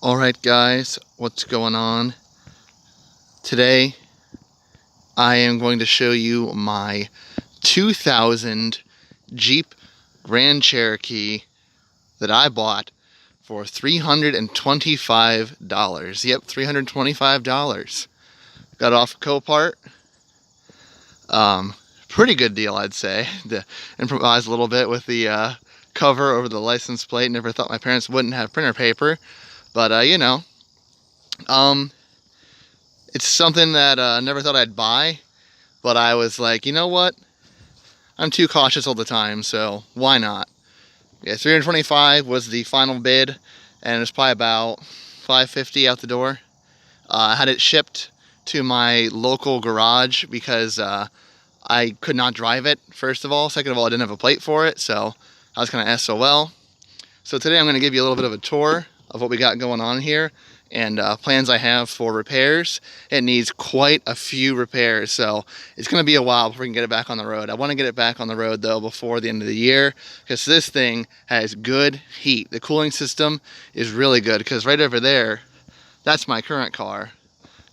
Alright guys, what's going on? Today I am going to show you my 2000 Jeep Grand Cherokee that I bought for $325. Yep, $325. Got it off of Copart. Pretty good deal, I'd say. To improvise a little bit with the cover over the license plate. Never thought my parents wouldn't have printer paper, but it's something that I never thought I'd buy, but I was like, you know what? I'm too cautious all the time, so why not? Yeah, 325 was the final bid, and it was probably about $550 out the door. I had it shipped to my local garage because I could not drive it, first of all. Second of all, I didn't have a plate for it, so I was kind of SOL. So today I'm going to give you a little bit of a tour of what we got going on here and plans I have for repairs. It needs quite a few repairs, so it's going to be a while before we can get it back on the road. I want to get it back on the road though before the end of the year, because this thing has good heat. The cooling system is really good, because right over there, that's my current car,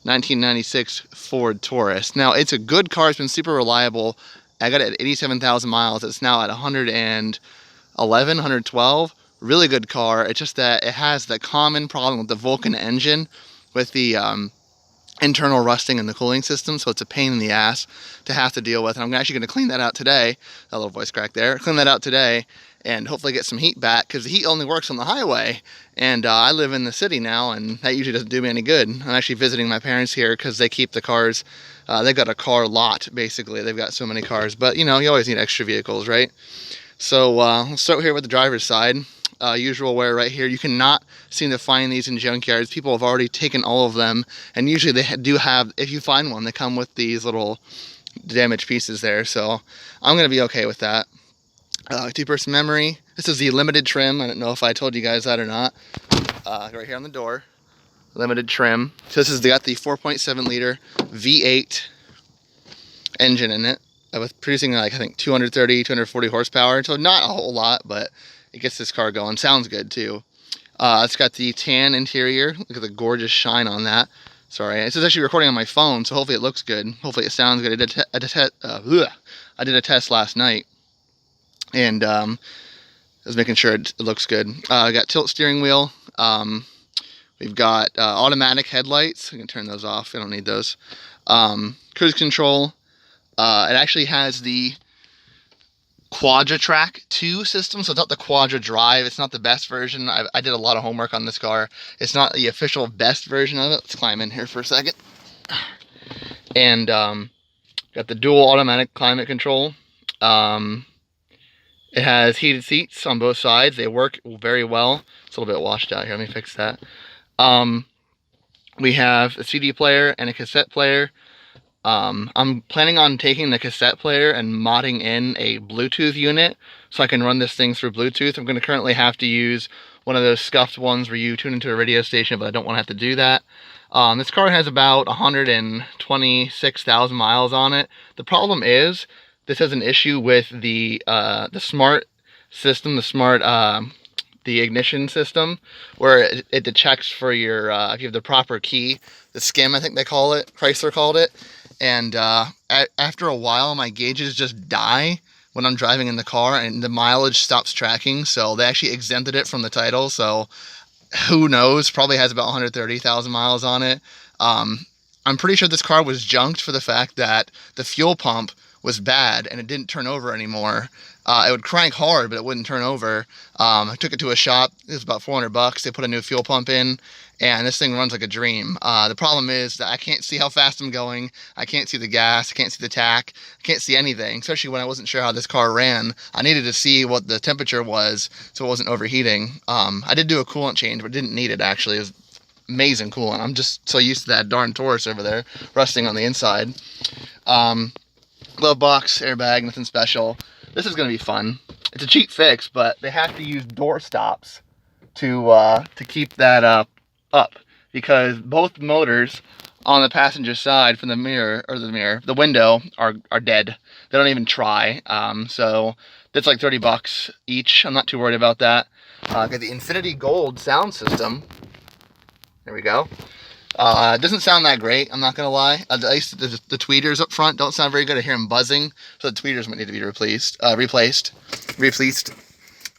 1996 Ford Taurus. Now it's a good car, it's been super reliable. I got it at 87,000 miles. It's now at 111, 112. Really good car. It's just that it has the common problem with the Vulcan engine, with the internal rusting in the cooling system, so it's a pain in the ass to have to deal with. And I'm actually going to clean that out today. That little voice crack there. Clean that out today and hopefully get some heat back, because the heat only works on the highway, and I live in the city now, and that usually doesn't do me any good. I'm actually visiting my parents here because they keep the cars. They've got a car lot, basically. They've got so many cars, but you know, you always need extra vehicles, right? So let's start here with the driver's side. Usual wear right here. You cannot seem to find these in junkyards. People have already taken all of them, and usually they do have, if you find one, they come with these little damaged pieces there, so I'm going to be okay with that. Two-person memory. This is the limited trim. I don't know if I told you guys that or not. Right here on the door. Limited trim. So this has got the 4.7 liter V8 engine in it, with producing like, I think, 230, 240 horsepower. So not a whole lot, but it gets this car going. Sounds good too. It's got the tan interior. Look at the gorgeous shine on that. Sorry, this is actually recording on my phone, so hopefully it looks good. Hopefully it sounds good. I did a test last night, and I was making sure it looks good. I got tilt steering wheel. We've got automatic headlights. I can turn those off. I don't need those. Cruise control. It actually has the Quadra-Track 2 system, so it's not the Quadra Drive. It's not the best version. I did a lot of homework on this car. It's not the official best version of it. Let's climb in here for a second. And got the dual automatic climate control. It has heated seats on both sides. They work very well. It's a little bit washed out here. Let me fix that. We have a CD player and a cassette player. I'm planning on taking the cassette player and modding in a Bluetooth unit so I can run this thing through Bluetooth. I'm going to currently have to use one of those scuffed ones where you tune into a radio station, but I don't want to have to do that. This car has about 126,000 miles on it. The problem is this has an issue with the smart system, the ignition system, where it detects for your, if you have the proper key, the SCIM, I think they call it, Chrysler called it. And after a while, my gauges just die when I'm driving in the car, and the mileage stops tracking. So they actually exempted it from the title. So who knows? Probably has about 130,000 miles on it. I'm pretty sure this car was junked for the fact that the fuel pump was bad and it didn't turn over anymore. It would crank hard, but it wouldn't turn over. I took it to a shop. It was about $400. They put a new fuel pump in, and this thing runs like a dream. The problem is that I can't see how fast I'm going. I can't see the gas. I can't see the tach. I can't see anything, especially when I wasn't sure how this car ran. I needed to see what the temperature was so it wasn't overheating. I did do a coolant change, but didn't need it, actually. It was amazing coolant. I'm just so used to that darn Taurus over there rusting on the inside. Glove box, airbag, nothing special. This is going to be fun. It's a cheap fix, but they have to use door stops to keep that up, because both motors on the passenger side from the window are dead. They don't even try. So that's like $30 each. I'm not too worried about that. Got the Infinity Gold sound system. There we go. It doesn't sound that great, I'm not going to lie. The tweeters up front don't sound very good. I hear them buzzing, so the tweeters might need to be replaced.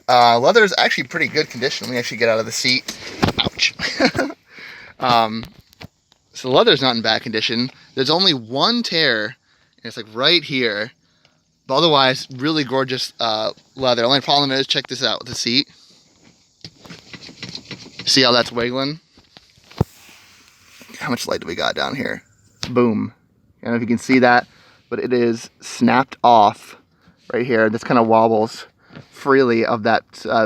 Leather is actually pretty good condition. Let me actually get out of the seat. Ouch. So the leather's not in bad condition. There's only one tear, and it's like right here. But otherwise, really gorgeous leather. Only problem is, check this out with the seat. See how that's wiggling? How much light do we got down here? Boom. I don't know if you can see that, but it is snapped off right here. This kind of wobbles freely of that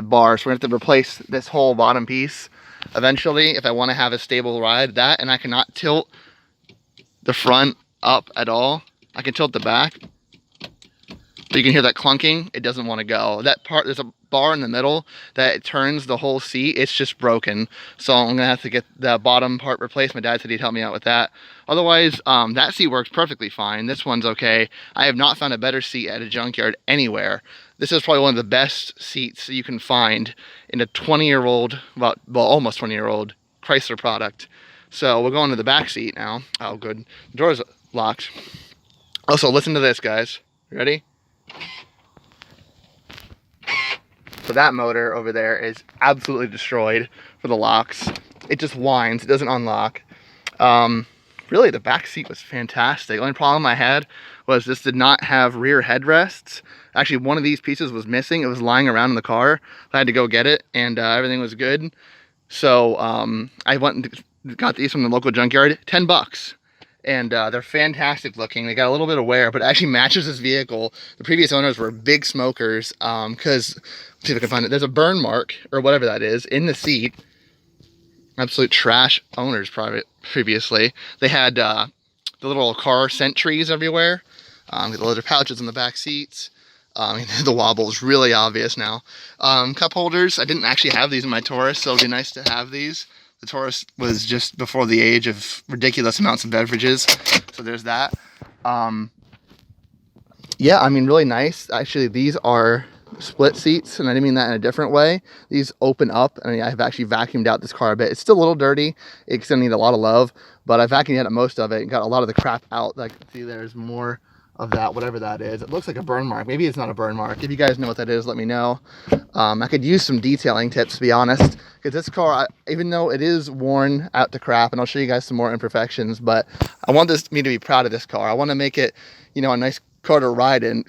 bar. So we're going to have to replace this whole bottom piece eventually if I want to have a stable ride. That, and I cannot tilt the front up at all. I can tilt the back, but you can hear that clunking. It doesn't want to go. That part, there's a bar in the middle that turns the whole seat. It's just broken. So I'm gonna have to get the bottom part replaced. My dad said he'd help me out with that. Otherwise, that seat works perfectly fine. This one's okay. I have not found a better seat at a junkyard anywhere. This is probably one of the best seats you can find in a 20-year-old, well, almost 20-year-old Chrysler product. So we're going to the back seat now. Oh, good. The door's locked. Also, listen to this, guys. Ready? So that motor over there is absolutely destroyed for the locks. It just whines. It doesn't unlock. Really, the back seat was fantastic. The only problem I had was this did not have rear headrests. Actually, one of these pieces was missing. It was lying around in the car. I had to go get it, and everything was good. So I went and got these from the local junkyard. $10. And they're fantastic looking. They got a little bit of wear, but it actually matches this vehicle. The previous owners were big smokers because, let's see if I can find it. There's a burn mark, or whatever that is, in the seat. Absolute trash owners previously. They had the little car scent trees everywhere. The leather pouches in the back seats. The wobble is really obvious now. Cup holders. I didn't actually have these in my Taurus, so it'd be nice to have these. The Taurus was just before the age of ridiculous amounts of beverages, so there's that. Yeah, I mean, really nice. Actually, these are split seats, and I didn't mean that in a different way. These open up, and I've actually vacuumed out this car a bit. It's still a little dirty. It's gonna need a lot of love, but I vacuumed out most of it and got a lot of the crap out. Like, see, there's more of that, whatever that is. It looks like a burn mark. Maybe it's not a burn mark. If you guys know what that is, let me know. I could use some detailing tips, to be honest, because this car, even though it is worn out to crap, and I'll show you guys some more imperfections, but I want me to be proud of this car. I want to make it, a nice car to ride in,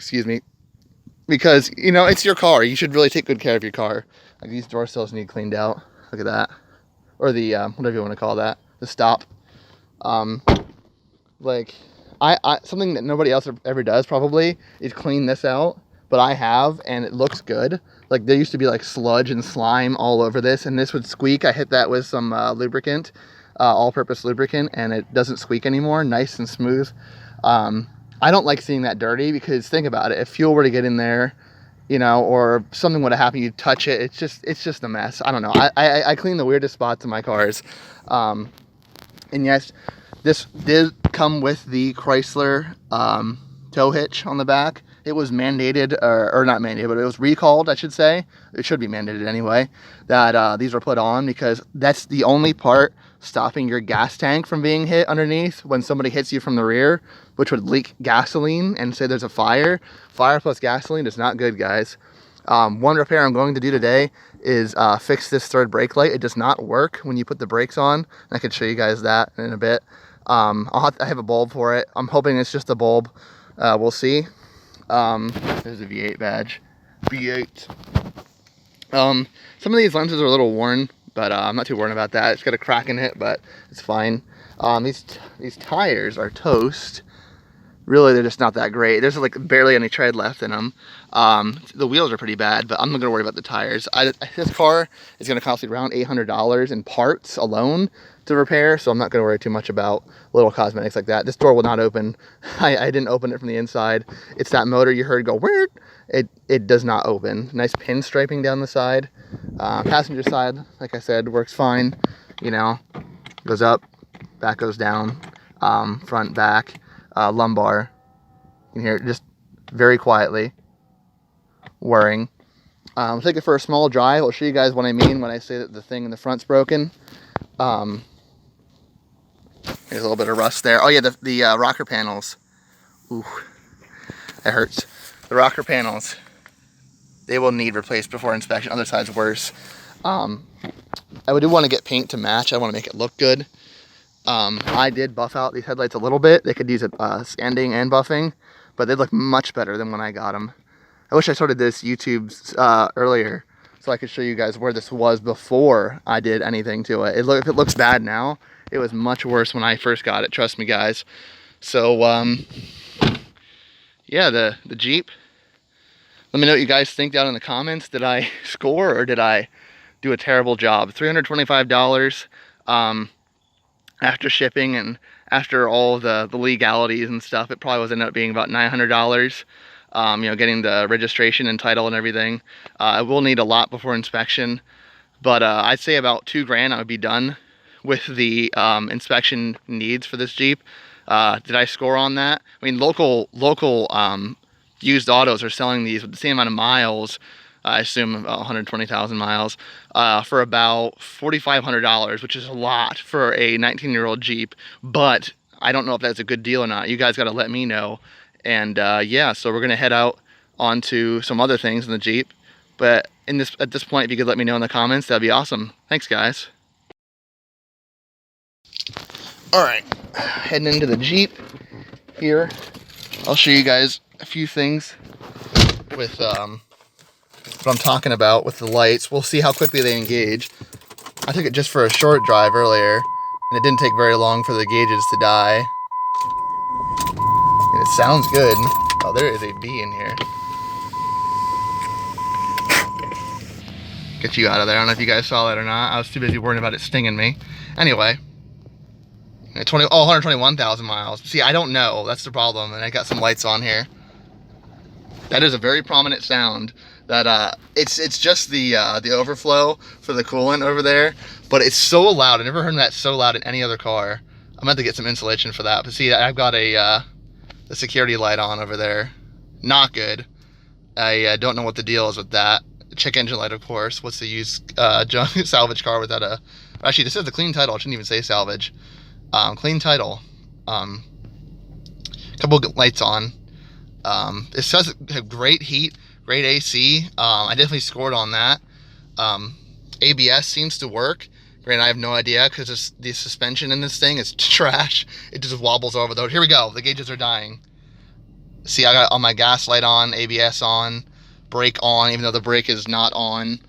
because, it's your car. You should really take good care of your car. Like, these door sills need cleaned out. Look at that. Or the, whatever you want to call that, the stop. Something that nobody else ever does probably is clean this out, but I have, and it looks good. Like, there used to be like sludge and slime all over this, and this would squeak. I hit that with some lubricant, all-purpose lubricant, and it doesn't squeak anymore. Nice and smooth. I don't like seeing that dirty, because think about it. If fuel were to get in there, or something would have happened, you touch it. It's just a mess. I don't know. I clean the weirdest spots in my cars. And yes, this did come with the Chrysler tow hitch on the back. It was mandated, or not mandated, but it was recalled, I should say. It should be mandated anyway, that these were put on, because that's the only part stopping your gas tank from being hit underneath when somebody hits you from the rear, which would leak gasoline and say there's a fire. Fire plus gasoline is not good, guys. One repair I'm going to do today is fix this third brake light. It does not work when you put the brakes on. I could show you guys that in a bit. I have a bulb for it. I'm hoping it's just a bulb. We'll see. There's a V8 badge. V8. Some of these lenses are a little worn, but I'm not too worried about that. It's got a crack in it, but it's fine. These tires are toast. Really, they're just not that great. There's like barely any tread left in them. The wheels are pretty bad, but I'm not gonna worry about the tires. This car is gonna cost me around $800 in parts alone to repair, so I'm not gonna worry too much about little cosmetics like that. This door will not open. I didn't open it from the inside. It's that motor you heard go weird. It does not open. Nice pinstriping down the side. Passenger side, like I said, works fine. Goes up, back goes down, front, back. Lumbar. You can hear it just very quietly whirring. I'll take it for a small drive. I'll show you guys what I mean when I say that the thing in the front's broken. There's a little bit of rust there. Oh yeah, the rocker panels. Ooh, that hurts. The rocker panels, they will need replaced before inspection. Other side's worse. I do want to get paint to match. I want to make it look good. I did buff out these headlights a little bit. They could use sanding and buffing, but they look much better than when I got them. I wish I started this YouTube earlier so I could show you guys where this was before I did anything to it. If it looks bad now, it was much worse when I first got it. Trust me, guys. So, yeah, the Jeep. Let me know what you guys think down in the comments. Did I score or did I do a terrible job? $325 after shipping and after all the legalities and stuff. It probably was ended up being about $900. You know, getting the registration and title and everything. I will need a lot before inspection, but I'd say about $2,000 I would be done with the inspection needs for this Jeep. Did I score on that? I mean, local used autos are selling these with the same amount of miles, I assume about 120,000 miles, for about $4,500, which is a lot for a 19-year-old Jeep, but I don't know if that's a good deal or not. You guys got to let me know. And yeah, so we're gonna head out onto some other things in the Jeep. But at this point, if you could let me know in the comments, that'd be awesome. Thanks, guys. All right, heading into the Jeep here. I'll show you guys a few things with what I'm talking about with the lights. We'll see how quickly they engage. I took it just for a short drive earlier, and it didn't take very long for the gauges to die. And it sounds good. Oh, there is a bee in here. Get you out of there. I don't know if you guys saw that or not. I was too busy worrying about it stinging me. Anyway, 121,000 miles. See, I don't know. That's the problem. And I got some lights on here. That is a very prominent sound. That it's just the overflow for the coolant over there, but it's so loud. I never heard that so loud in any other car. I'm going to get some insulation for that. But see, I've got the security light on over there. Not good. I don't know what the deal is with that. Check engine light, of course. What's the use junk salvage car without a... Actually, this is the clean title. I shouldn't even say salvage. Clean title. Couple lights on. It says have great heat, great AC. I definitely scored on that. ABS seems to work. Granted, I have no idea because the suspension in this thing is trash. It just wobbles over the road. Here we go. The gauges are dying. See, I got all my gas light on, ABS on, brake on, even though the brake is not on.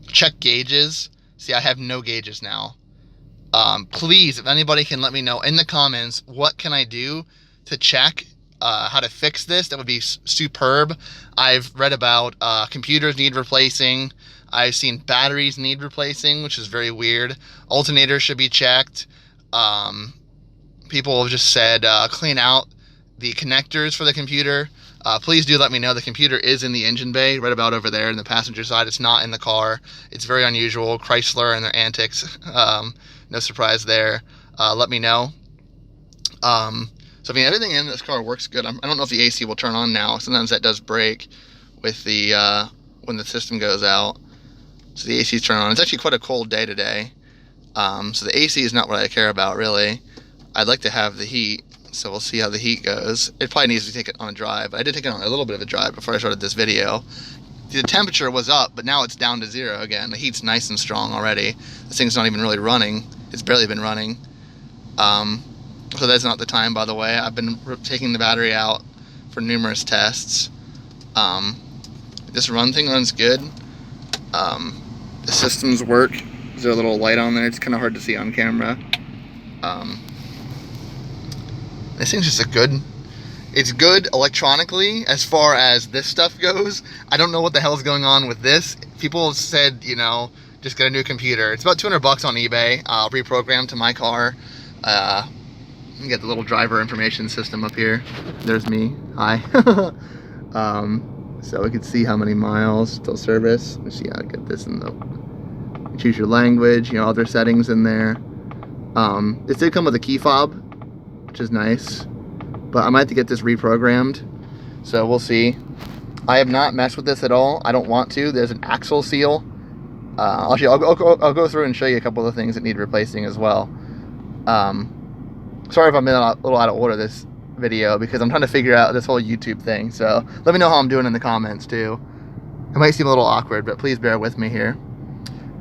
Check gauges. See, I have no gauges now. Please, if anybody can let me know in the comments, what can I do to check how to fix this? That would be superb. I've read about computers need replacing. I've seen batteries need replacing, which is very weird. Alternators should be checked. People have just said clean out the connectors for the computer. Please do let me know. The computer is in the engine bay, right about over there in the passenger side. It's not in the car. It's very unusual. Chrysler and their antics. No surprise there. Let me know. So I mean, everything in this car works good. I don't know if the AC will turn on now. Sometimes that does break with the when the system goes out. So the AC's turned on. It's actually quite a cold day today. So the AC is not what I care about, really. I'd like to have the heat, so we'll see how the heat goes. It probably needs to take it on a drive. I did take it on a little bit of a drive before I started this video. The temperature was up, but now it's down to 0 again. The heat's nice and strong already. This thing's not even really running. It's barely been running. So that's not the time, by the way. I've been taking the battery out for numerous tests. This run thing runs good. The systems work. There's a little light on there. It's kind of hard to see on camera. This thing's just it's good electronically as far as this stuff goes. I don't know what the hell's going on with this. People have said, you know, just get a new computer. It's about $200 on eBay. I'll reprogram to my car. You get the little driver information system up here. There's me. Hi. So we can see how many miles till service. Let's see how to get this in the... Choose your language, you know, other settings in there. This did come with a key fob, which is nice. But I might have to get this reprogrammed. So we'll see. I have not messed with this at all. I don't want to. There's an axle seal. I'll go through and show you a couple of things that need replacing as well. Sorry if I'm in a little out of order this video, because I'm trying to figure out this whole YouTube thing. So let me know how I'm doing in the comments too. It might seem a little awkward, but please bear with me here.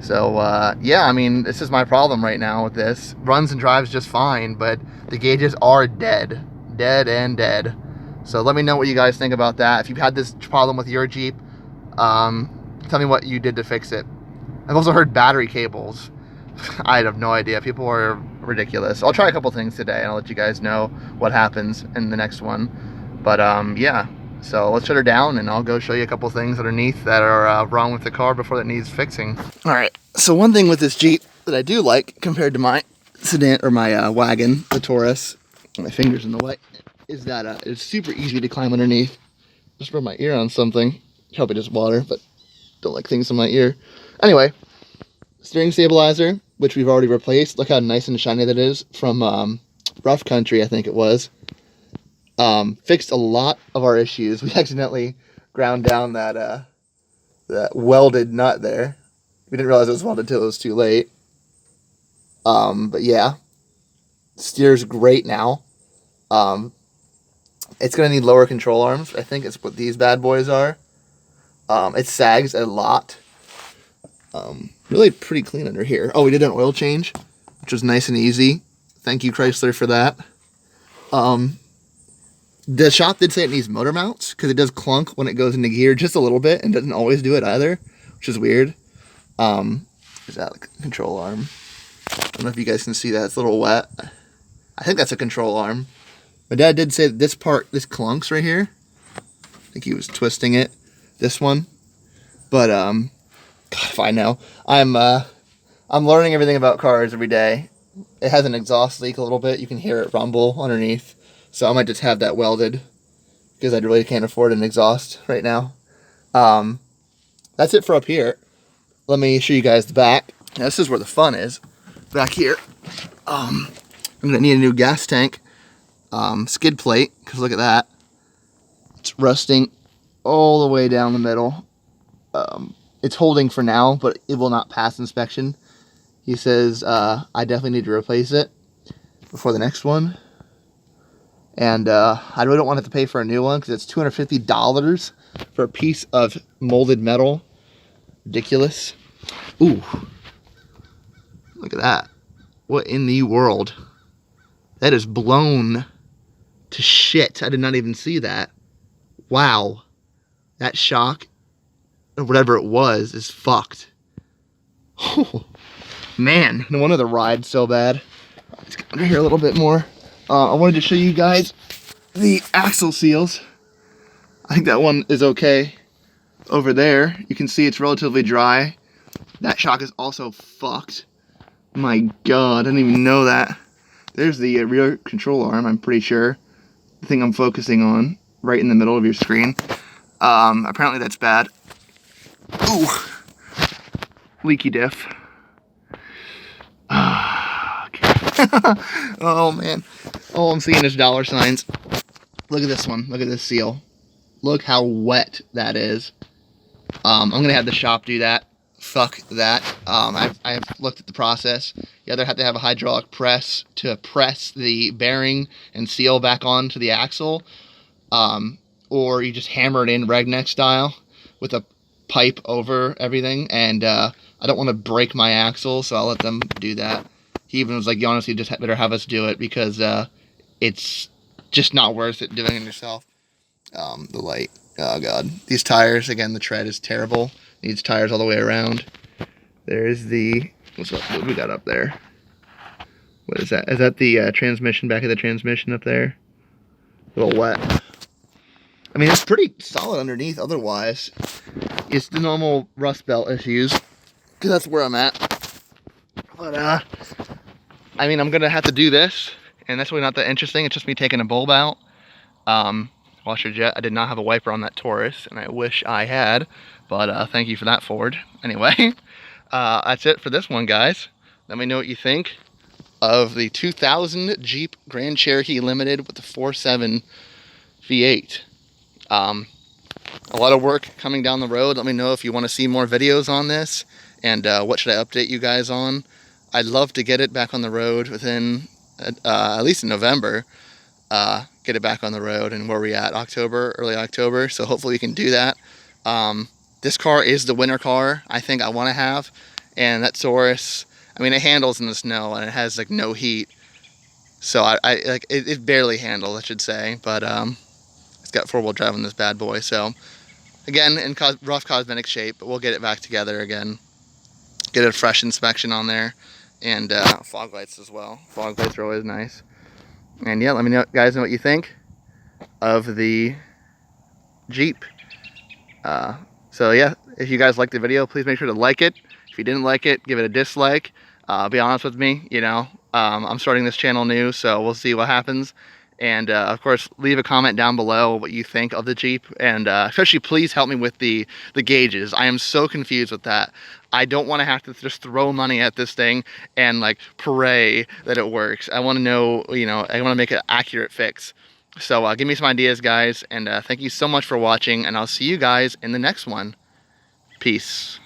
So yeah, I mean, this is my problem right now with this. Runs and drives just fine, but the gauges are dead. Dead and dead. So let me know what you guys think about that. If you've had this problem with your Jeep, tell me what you did to fix it. I've also heard battery cables. I have no idea. People are ridiculous. I'll try a couple things today and I'll let you guys know what happens in the next one. But yeah, so let's shut her down and I'll go show you a couple things underneath that are wrong with the car before that needs fixing. All right, so one thing with this Jeep that I do like compared to my sedan or my wagon, the Taurus, my fingers in the way, is that it's super easy to climb underneath. Just rub my ear on something. Probably just water, but don't like things in my ear. Anyway, steering stabilizer, which we've already replaced. Look how nice and shiny that is from Rough Country, I think it was. Fixed a lot of our issues. We accidentally ground down that welded nut there. We didn't realize it was welded until it was too late. But yeah, steers great now. It's gonna need lower control arms. I think it's what these bad boys are. It sags a lot. Really pretty clean under here. Oh, we did an oil change, which was nice and easy. Thank you, Chrysler, for that. The shop did say it needs motor mounts because it does clunk when it goes into gear just a little bit and doesn't always do it either, which is weird. Is that like a control arm? I don't know if you guys can see that. It's a little wet. I think that's a control arm. My dad did say that this part, this clunks right here. I think he was twisting it. This one. But, God, if I know. I'm learning everything about cars every day. It has an exhaust leak a little bit. You can hear it rumble underneath. So I might just have that welded because I really can't afford an exhaust right now. That's it for up here. Let me show you guys the back. Now, this is where the fun is. Back here. I'm going to need a new gas tank. Skid plate, because look at that. It's rusting all the way down the middle. It's holding for now, but it will not pass inspection. He says I definitely need to replace it before the next one. And I really don't want to have to pay for a new one because it's $250 for a piece of molded metal. Ridiculous. Ooh. Look at that. What in the world? That is blown to shit. I did not even see that. Wow. That shock, or whatever it was, is fucked. Oh, man. No wonder the ride's so bad. Let's get under here a little bit more. I wanted to show you guys the axle seals. I think that one is okay. Over there, you can see it's relatively dry. That shock is also fucked. My God, I didn't even know that. There's the rear control arm, I'm pretty sure. The thing I'm focusing on, right in the middle of your screen. Apparently that's bad. Ooh. Leaky diff. Okay. Oh, man. All I'm seeing is dollar signs. Look at this one. Look at this seal. Look how wet that is. I'm going to have the shop do that. Fuck that. I've looked at the process. You either have to have a hydraulic press to press the bearing and seal back onto the axle, or you just hammer it in regneck style with a pipe over everything. And I don't want to break my axle, so I'll let them do that. He even was like, you honestly just better have us do it because it's just not worth it doing it yourself. The light. Oh, God. These tires, again, the tread is terrible. Needs tires all the way around. There's the... What do we got up there? What is that? Is that the transmission, back of the transmission up there? A little wet. I mean, it's pretty solid underneath otherwise. It's the normal rust belt issues. Because that's where I'm at. But, I mean, I'm going to have to do this. And that's really not that interesting. It's just me taking a bulb out. Washer jet. I did not have a wiper on that Taurus, and I wish I had, but thank you for that, Ford. Anyway, that's it for this one, guys. Let me know what you think of the 2000 Jeep Grand Cherokee Limited with the 4.7 V8. A lot of work coming down the road. Let me know if you want to see more videos on this, and what should I update you guys on. I'd love to get it back on the road within at least in November. Get it back on the road, and where we at, October, early October, so hopefully we can do that. This car is the winter car I think I want to have, and that Taurus, I mean, it handles in the snow and it has like no heat, so I like it barely handles, I should say, but it's got 4-wheel drive on this bad boy. So again, in rough cosmetic shape, but we'll get it back together again, get a fresh inspection on there, and fog lights as well. Fog lights are always nice. And yeah, let me know, guys, know what you think of the Jeep. So yeah, if you guys liked the video, please make sure to like it. If you didn't like it, give it a dislike. Be honest with me, you know, I'm starting this channel new, so we'll see what happens. And of course, leave a comment down below what you think of the Jeep, and especially please help me with the gauges. I am so confused with that. I don't want to have to just throw money at this thing and like pray that it works. I want to know, you know, I want to make an accurate fix. So give me some ideas, guys, and thank you so much for watching, and I'll see you guys in the next one. Peace.